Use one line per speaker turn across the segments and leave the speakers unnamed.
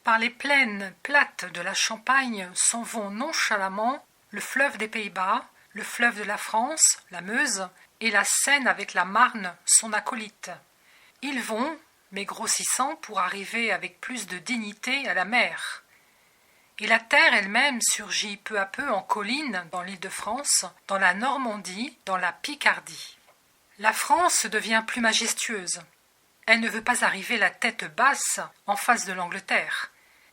Par les plaines plates de la Champagne s'en vont nonchalamment le fleuve des Pays-Bas, le fleuve de la France, la Meuse, et la Seine avec la Marne, son acolyte. Ils vont, mais grossissant pour arriver avec plus de dignité à la mer. Et la terre elle-même surgit peu à peu en colline dans l'Île-de-France, dans la Normandie, dans la Picardie. La France devient plus majestueuse. Elle ne veut pas arriver la tête basse en face de l'Angleterre.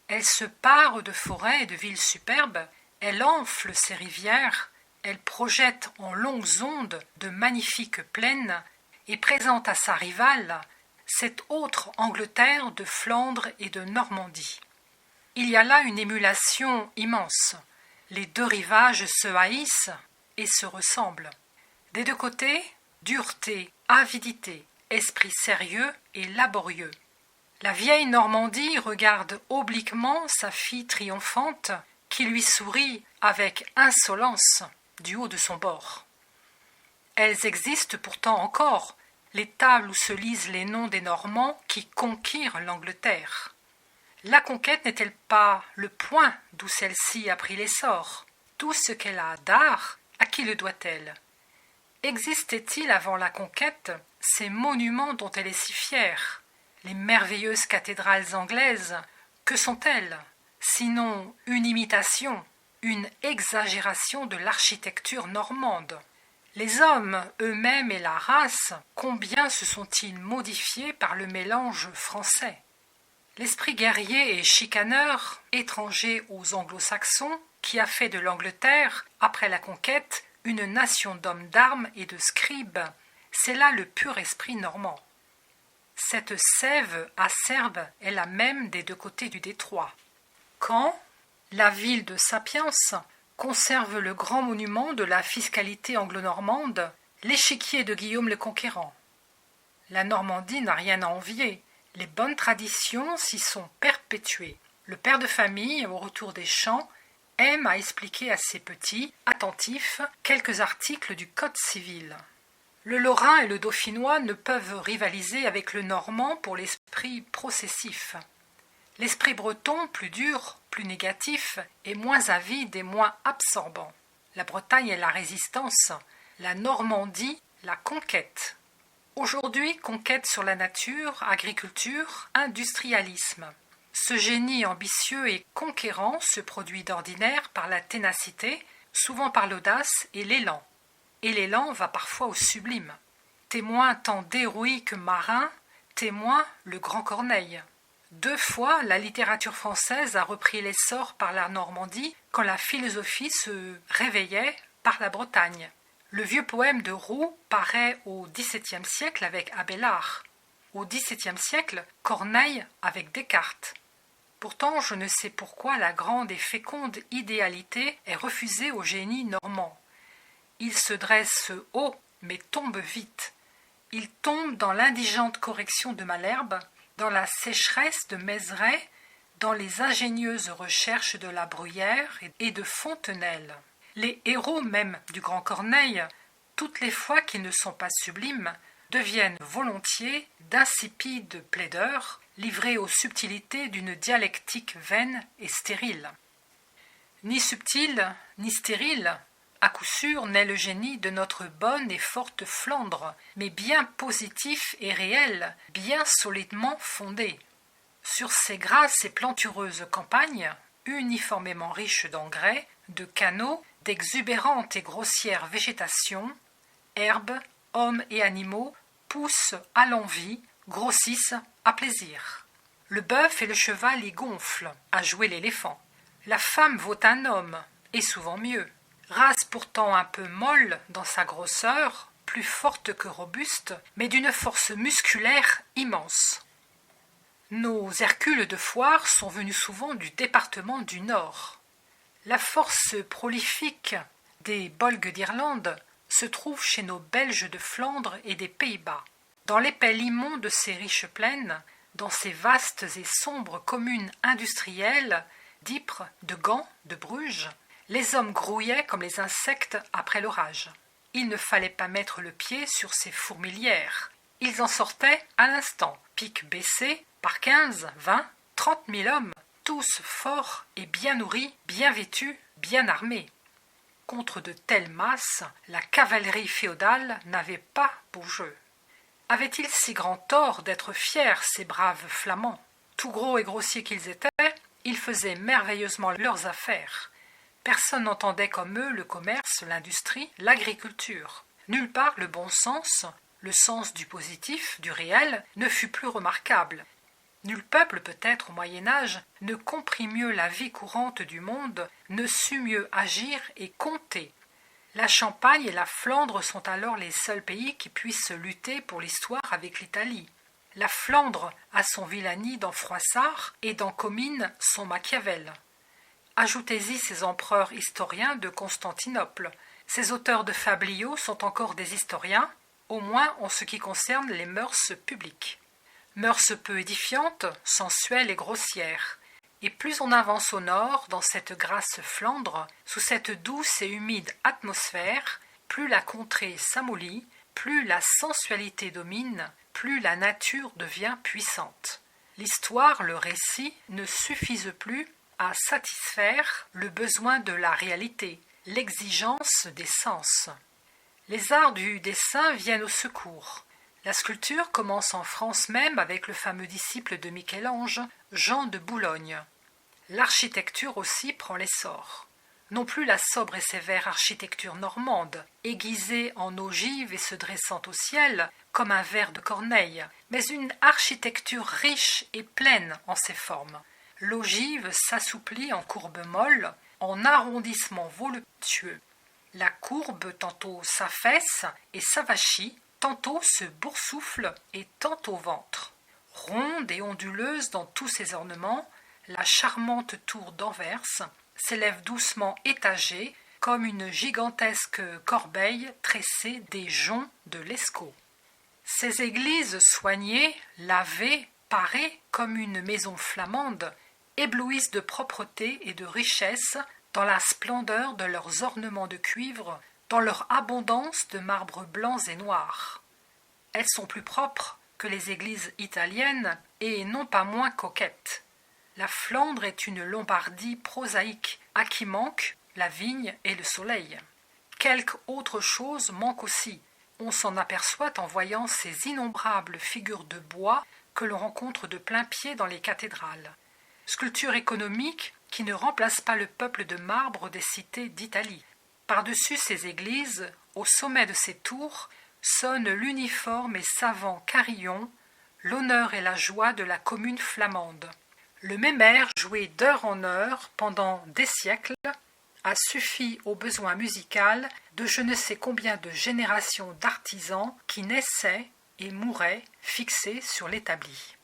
Elle se pare de forêts et de villes superbes, elle enfle ses rivières, elle projette en longues ondes de magnifiques plaines et présente à sa rivale cette autre Angleterre de Flandre et de Normandie. Il y a là une émulation immense. Les deux rivages se haïssent et se ressemblent. Des deux côtés, dureté, avidité, esprit sérieux et laborieux. La vieille Normandie regarde obliquement sa fille triomphante qui lui sourit avec insolence du haut de son bord. Elles existent pourtant encore, les tables où se lisent les noms des Normands qui conquirent l'Angleterre. La conquête n'est-elle pas le point d'où celle-ci a pris l'essor? Tout ce qu'elle a d'art, à qui le doit-elle? Existait-il avant la conquête ces monuments dont elle est si fière? Les merveilleuses cathédrales anglaises, que sont-elles? Sinon une imitation, une exagération de l'architecture normande. Les hommes eux-mêmes et la race, combien se sont-ils modifiés par le mélange français? L'esprit guerrier et chicaneur, étranger aux anglo-saxons, qui a fait de l'Angleterre, après la conquête, une nation d'hommes d'armes et de scribes, c'est là le pur esprit normand. Cette sève acerbe est la même des deux côtés du détroit. Caen, la ville de Sapiens, conserve le grand monument de la fiscalité anglo-normande, l'échiquier de Guillaume le Conquérant. La Normandie n'a rien à envier, les bonnes traditions s'y sont perpétuées. Le père de famille, au retour des champs, aime à expliquer à ses petits, attentifs, quelques articles du Code civil. Le Lorrain et le Dauphinois ne peuvent rivaliser avec le Normand pour l'esprit processif. L'esprit breton, plus dur, plus négatif, est moins avide et moins absorbant. La Bretagne est la résistance, la Normandie, la conquête. Aujourd'hui, conquête sur la nature, agriculture, industrialisme. Ce génie ambitieux et conquérant se produit d'ordinaire par la ténacité, souvent par l'audace et l'élan. Et l'élan va parfois au sublime. Témoin tant d'héroïques marins, témoin le grand Corneille. 2 fois, la littérature française a repris l'essor par la Normandie quand la philosophie se réveillait par la Bretagne. Le vieux poème de Roux paraît au XVIIe siècle avec Abélard. Au XVIIe siècle, Corneille avec Descartes. Pourtant, je ne sais pourquoi la grande et féconde idéalité est refusée au génie normand. Il se dresse haut, mais tombe vite. Il tombe dans l'indigente correction de Malherbe, dans la sécheresse de Mézeray, dans les ingénieuses recherches de La Bruyère et de Fontenelle. Les héros même du grand Corneille, toutes les fois qu'ils ne sont pas sublimes, deviennent volontiers d'insipides plaideurs, livrés aux subtilités d'une dialectique vaine et stérile. Ni subtil, ni stérile, à coup sûr n'est le génie de notre bonne et forte Flandre, mais bien positif et réel, bien solidement fondé. Sur ces grasses et plantureuses campagnes, uniformément riches d'engrais, de canaux, d'exubérantes et grossières végétations, herbes, hommes et animaux poussent à l'envi, grossissent à plaisir. Le bœuf et le cheval y gonflent, à jouer l'éléphant. La femme vaut un homme, et souvent mieux. Race pourtant un peu molle dans sa grosseur, plus forte que robuste, mais d'une force musculaire immense. Nos Hercules de foire sont venus souvent du département du Nord. La force prolifique des Bolgues d'Irlande se trouve chez nos Belges de Flandre et des Pays-Bas. Dans l'épais limon de ces riches plaines, dans ces vastes et sombres communes industrielles, d'Ypres, de Gand, de Bruges, les hommes grouillaient comme les insectes après l'orage. Il ne fallait pas mettre le pied sur ces fourmilières, Ils en sortaient à l'instant, pique baissé, par 15, 20, 30 000 hommes, tous forts et bien nourris, bien vêtus, bien armés. Contre de telles masses, la cavalerie féodale n'avait pas beau jeu. Avaient-ils si grand tort d'être fiers, ces braves Flamands? Tout gros et grossiers qu'ils étaient, ils faisaient merveilleusement leurs affaires. Personne n'entendait comme eux le commerce, l'industrie, l'agriculture. Nulle part le bon sens, le sens du positif, du réel, ne fut plus remarquable. Nul peuple, peut-être au Moyen-Âge, ne comprit mieux la vie courante du monde, ne sut mieux agir et compter. La Champagne et la Flandre sont alors les seuls pays qui puissent lutter pour l'histoire avec l'Italie. La Flandre a son Villani dans Froissart et dans Comines son Machiavel. Ajoutez-y ces empereurs historiens de Constantinople. Ces auteurs de fabliaux sont encore des historiens, au moins en ce qui concerne les mœurs publiques. Mœurs peu édifiantes, sensuelles et grossières. Et plus on avance au nord, dans cette grasse Flandre, sous cette douce et humide atmosphère, plus la contrée s'amollit, plus la sensualité domine, plus la nature devient puissante. L'histoire, le récit, ne suffisent plus à satisfaire le besoin de la réalité, l'exigence des sens. Les arts du dessin viennent au secours. La sculpture commence en France même avec le fameux disciple de Michel-Ange, Jean de Boulogne. L'architecture aussi prend l'essor. Non plus la sobre et sévère architecture normande, aiguisée en ogive et se dressant au ciel, comme un vers de Corneille, mais une architecture riche et pleine en ses formes. L'ogive s'assouplit en courbe molle, en arrondissement voluptueux. La courbe tantôt s'affaisse et s'avachit, tantôt se boursoufle et tantôt ventre. Ronde et onduleuse dans tous ses ornements, la charmante tour d'Anvers s'élève doucement étagée comme une gigantesque corbeille tressée des joncs de l'Escaut. Ces églises soignées, lavées, parées comme une maison flamande, éblouissent de propreté et de richesse dans la splendeur de leurs ornements de cuivre, dans leur abondance de marbres blancs et noirs. Elles sont plus propres que les églises italiennes et non pas moins coquettes. La Flandre est une Lombardie prosaïque, à qui manque la vigne et le soleil. Quelque autre chose manque aussi. On s'en aperçoit en voyant ces innombrables figures de bois que l'on rencontre de plein pied dans les cathédrales. Sculpture économique qui ne remplace pas le peuple de marbre des cités d'Italie. Par-dessus ces églises, au sommet de ces tours, sonne l'uniforme et savant carillon, l'honneur et la joie de la commune flamande. Le même air, joué d'heure en heure pendant des siècles, a suffi au besoin musical de je ne sais combien de générations d'artisans qui naissaient et mouraient fixés sur l'établi.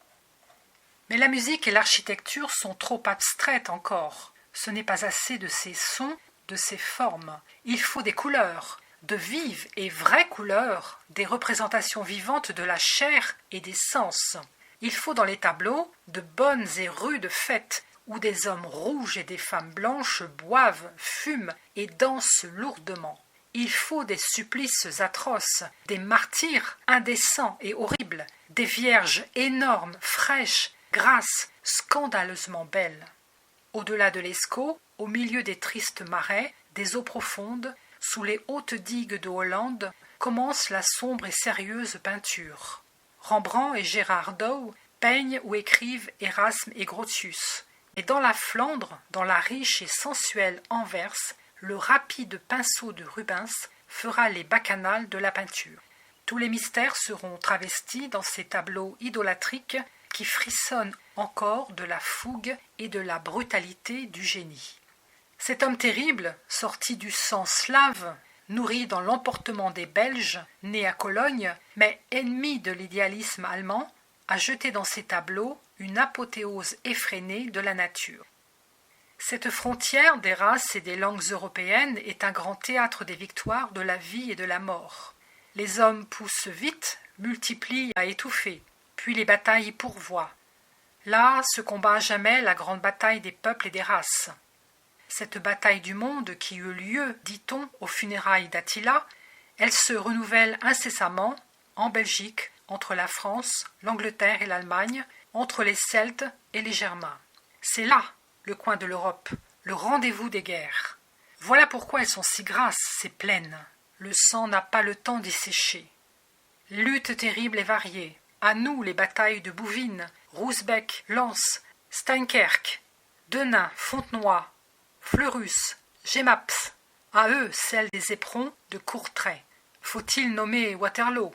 Mais la musique et l'architecture sont trop abstraites encore. Ce n'est pas assez de ces sons, de ces formes. Il faut des couleurs, de vives et vraies couleurs, des représentations vivantes de la chair et des sens. Il faut dans les tableaux de bonnes et rudes fêtes où des hommes rouges et des femmes blanches boivent, fument et dansent lourdement. Il faut des supplices atroces, des martyrs indécents et horribles, des vierges énormes, fraîches, grasses, scandaleusement belles. Au-delà de l'Escaut, au milieu des tristes marais, des eaux profondes, sous les hautes digues de Hollande, commence la sombre et sérieuse peinture. Rembrandt et Gérard Dow peignent ou écrivent Erasme et Grotius. Et dans la Flandre, dans la riche et sensuelle Anvers, le rapide pinceau de Rubens fera les bacchanales de la peinture. Tous les mystères seront travestis dans ces tableaux idolâtriques qui frissonnent encore de la fougue et de la brutalité du génie. Cet homme terrible, sorti du sang slave, nourri dans l'emportement des Belges, né à Cologne, mais ennemi de l'idéalisme allemand, a jeté dans ses tableaux une apothéose effrénée de la nature. Cette frontière des races et des langues européennes est un grand théâtre des victoires de la vie et de la mort. Les hommes poussent vite, multiplient à étouffer, puis les batailles y pourvoient. Là se combat à jamais la grande bataille des peuples et des races. Cette bataille du monde qui eut lieu, dit-on, aux funérailles d'Attila, elle se renouvelle incessamment en Belgique, entre la France, l'Angleterre et l'Allemagne, entre les Celtes et les Germains. C'est là le coin de l'Europe, le rendez-vous des guerres. Voilà pourquoi elles sont si grasses, ces plaines. Le sang n'a pas le temps d'y sécher. Luttes terribles et variées. À nous les batailles de Bouvines, Rousbeck, Lens, Steinkerk, Denain, Fontenoy, Fleurus, Jemappes. À eux celles des éperons de Courtrai. Faut-il nommer Waterloo?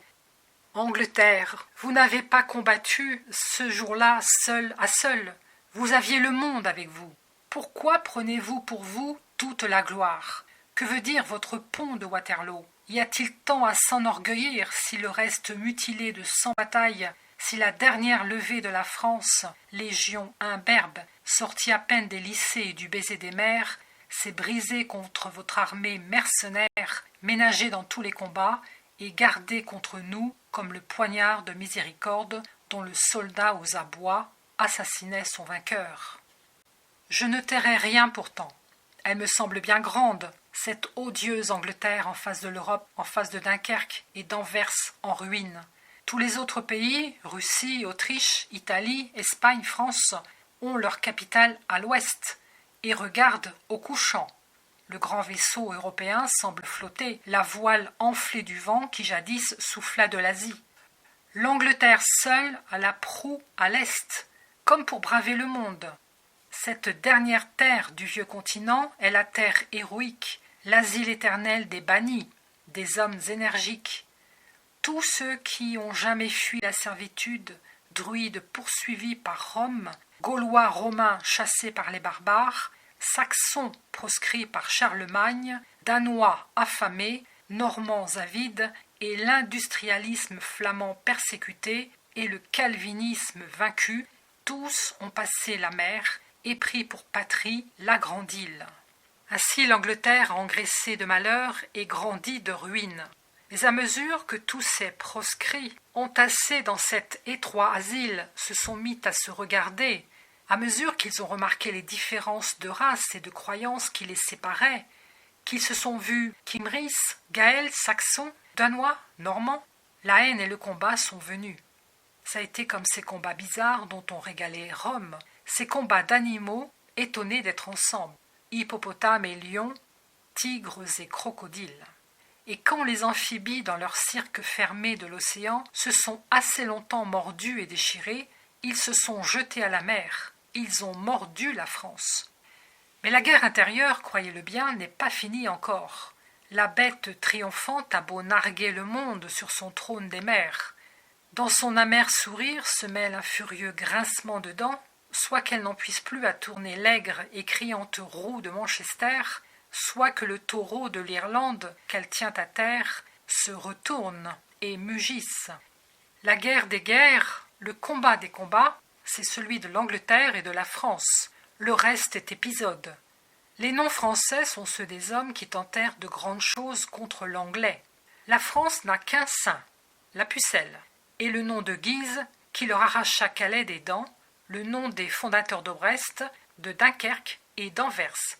Angleterre, vous n'avez pas combattu ce jour-là seul à seul. Vous aviez le monde avec vous. Pourquoi prenez-vous pour vous toute la gloire? Que veut dire votre pont de Waterloo? Y a-t-il tant à s'enorgueillir si le reste mutilé de 100 batailles, si la dernière levée de la France, légion imberbe, sortie à peine des lycées et du baiser des mers, s'est brisée contre votre armée mercenaire, ménagée dans tous les combats, et gardée contre nous comme le poignard de miséricorde dont le soldat aux abois assassinait son vainqueur? Je ne tairai rien pourtant. Elle me semble bien grande, cette odieuse Angleterre en face de l'Europe, en face de Dunkerque et d'Anvers en ruine. Tous les autres pays, Russie, Autriche, Italie, Espagne, France, ont leur capitale à l'ouest et regardent au couchant. Le grand vaisseau européen semble flotter, la voile enflée du vent qui jadis souffla de l'Asie. L'Angleterre seule a la proue à l'est, comme pour braver le monde. Cette dernière terre du vieux continent est la terre héroïque, l'asile éternel des bannis, des hommes énergiques. Tous ceux qui ont jamais fui la servitude, druides poursuivis par Rome, Gaulois romains chassés par les barbares, Saxons proscrits par Charlemagne, Danois affamés, Normands avides, et l'industrialisme flamand persécuté, et le calvinisme vaincu, tous ont passé la mer et pris pour patrie la grande île. Ainsi l'Angleterre a engraissé de malheurs et grandi de ruines. Mais à mesure que tous ces proscrits, entassés dans cet étroit asile, se sont mis à se regarder, à mesure qu'ils ont remarqué les différences de race et de croyances qui les séparaient, qu'ils se sont vus Kimris, Gaëls, Saxons, Danois, Normands, la haine et le combat sont venus. Ça a été comme ces combats bizarres dont on régalait Rome, ces combats d'animaux étonnés d'être ensemble, hippopotames et lions, tigres et crocodiles. Et quand les amphibies dans leur cirque fermé de l'océan se sont assez longtemps mordus et déchirés, ils se sont jetés à la mer, ils ont mordu la France. Mais la guerre intérieure, croyez-le bien, n'est pas finie encore. La bête triomphante a beau narguer le monde sur son trône des mers. Dans son amer sourire se mêle un furieux grincement de dents, soit qu'elle n'en puisse plus à tourner l'aigre et criante roue de Manchester, soit que le taureau de l'Irlande, qu'elle tient à terre, se retourne et mugisse. La guerre des guerres, le combat des combats, c'est celui de l'Angleterre et de la France. Le reste est épisode. Les noms français sont ceux des hommes qui tentèrent de grandes choses contre l'anglais. La France n'a qu'un saint, la pucelle, et le nom de Guise, qui leur arracha Calais des dents, le nom des fondateurs de Brest, de Dunkerque et d'Anvers,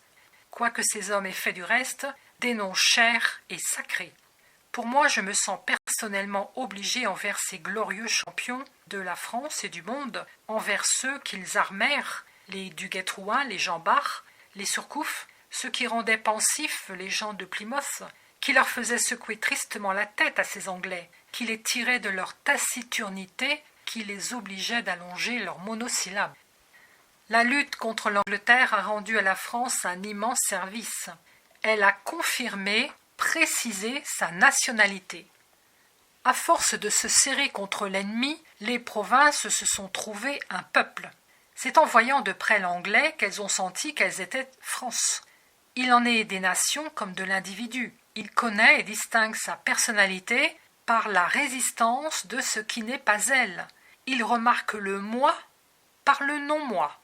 quoique ces hommes aient fait du reste des noms chers et sacrés. Pour moi, je me sens personnellement obligé envers ces glorieux champions de la France et du monde, envers ceux qu'ils armèrent, les Duguay-Trouin, les Jean Bart, les Surcouf, ceux qui rendaient pensifs les gens de Plymouth, qui leur faisaient secouer tristement la tête à ces Anglais, qui les tiraient de leur taciturnité, qui les obligeaient d'allonger leurs monosyllabes. La lutte contre l'Angleterre a rendu à la France un immense service. Elle a confirmé, précisé sa nationalité. À force de se serrer contre l'ennemi, les provinces se sont trouvées un peuple. C'est en voyant de près l'anglais qu'elles ont senti qu'elles étaient France. Il en est des nations comme de l'individu. Il connaît et distingue sa personnalité par la résistance de ce qui n'est pas elle. Il remarque le moi par le non-moi.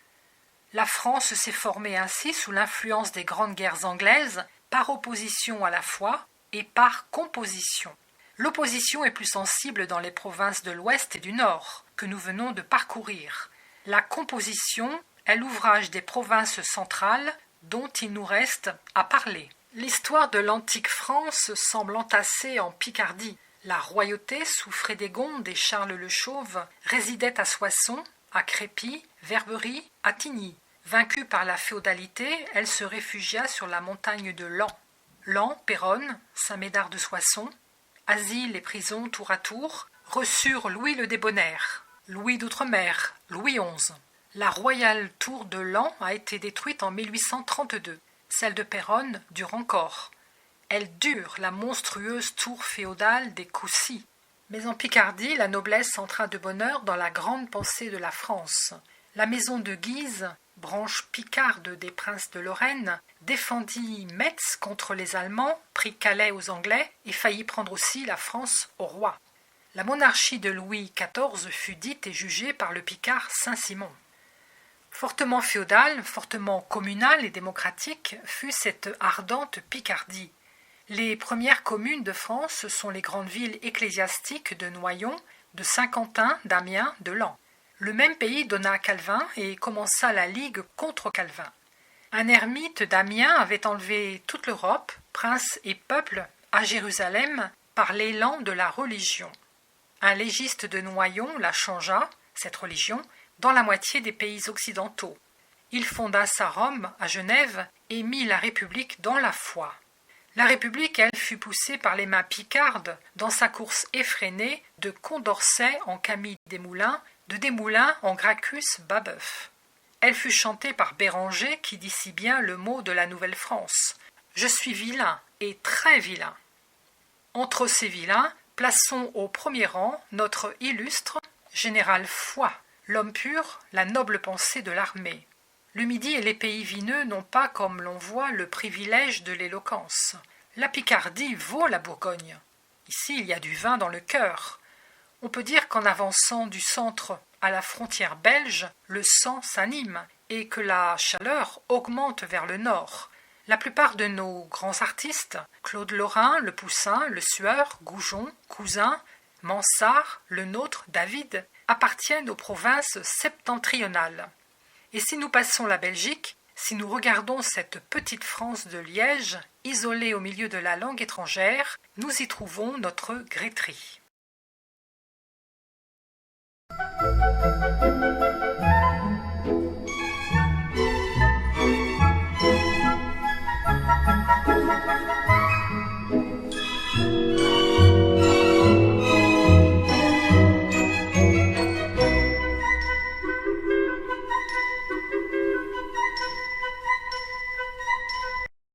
La France s'est formée ainsi sous l'influence des grandes guerres anglaises, par opposition à la fois et par composition. L'opposition est plus sensible dans les provinces de l'Ouest et du Nord, que nous venons de parcourir. La composition est l'ouvrage des provinces centrales dont il nous reste à parler. L'histoire de l'antique France semble entassée en Picardie. La royauté, sous Frédégonde et Charles le Chauve, résidait à Soissons, à Crépy, Verberie, à Tigny. Vaincue par la féodalité, elle se réfugia sur la montagne de Laon. Laon, Péronne, Saint-Médard de Soissons, asile et prison tour à tour, reçurent Louis le Débonnaire, Louis d'Outre-mer, Louis XI. La royale tour de Laon a été détruite en 1832. Celle de Péronne dure encore. Elle dure, la monstrueuse tour féodale des Coucy. Mais en Picardie, la noblesse entra de bonne heure dans la grande pensée de la France. La maison de Guise, branche picarde des princes de Lorraine, défendit Metz contre les Allemands, prit Calais aux Anglais et faillit prendre aussi la France au roi. La monarchie de Louis XIV fut dite et jugée par le Picard Saint-Simon. Fortement féodale, fortement communale et démocratique fut cette ardente Picardie. Les premières communes de France sont les grandes villes ecclésiastiques de Noyon, de Saint-Quentin, d'Amiens, de Laon. Le même pays donna Calvin et commença la Ligue contre Calvin. Un ermite d'Amiens avait enlevé toute l'Europe, princes et peuples, à Jérusalem par l'élan de la religion. Un légiste de Noyon la changea, cette religion, dans la moitié des pays occidentaux. Il fonda sa Rome à Genève et mit la République dans la foi. La République, elle, fut poussée par les mains picardes dans sa course effrénée de Condorcet en Camille Desmoulins, de Desmoulins en Gracchus Babeuf. Elle fut chantée par Béranger qui dit si bien le mot de la Nouvelle-France. « Je suis vilain et très vilain ». Entre ces vilains, plaçons au premier rang notre illustre général Foy, l'homme pur, la noble pensée de l'armée. Le Midi et les pays vineux n'ont pas, comme l'on voit, le privilège de l'éloquence. La Picardie vaut la Bourgogne. Ici, il y a du vin dans le cœur. On peut dire qu'en avançant du centre à la frontière belge, le sang s'anime et que la chaleur augmente vers le nord. La plupart de nos grands artistes, Claude Lorrain, Le Poussin, Le Sueur, Goujon, Cousin, Mansart, Le Nôtre, David, appartiennent aux provinces septentrionales. Et si nous passons la Belgique, si nous regardons cette petite France de Liège, isolée au milieu de la langue étrangère, nous y trouvons notre Grétry.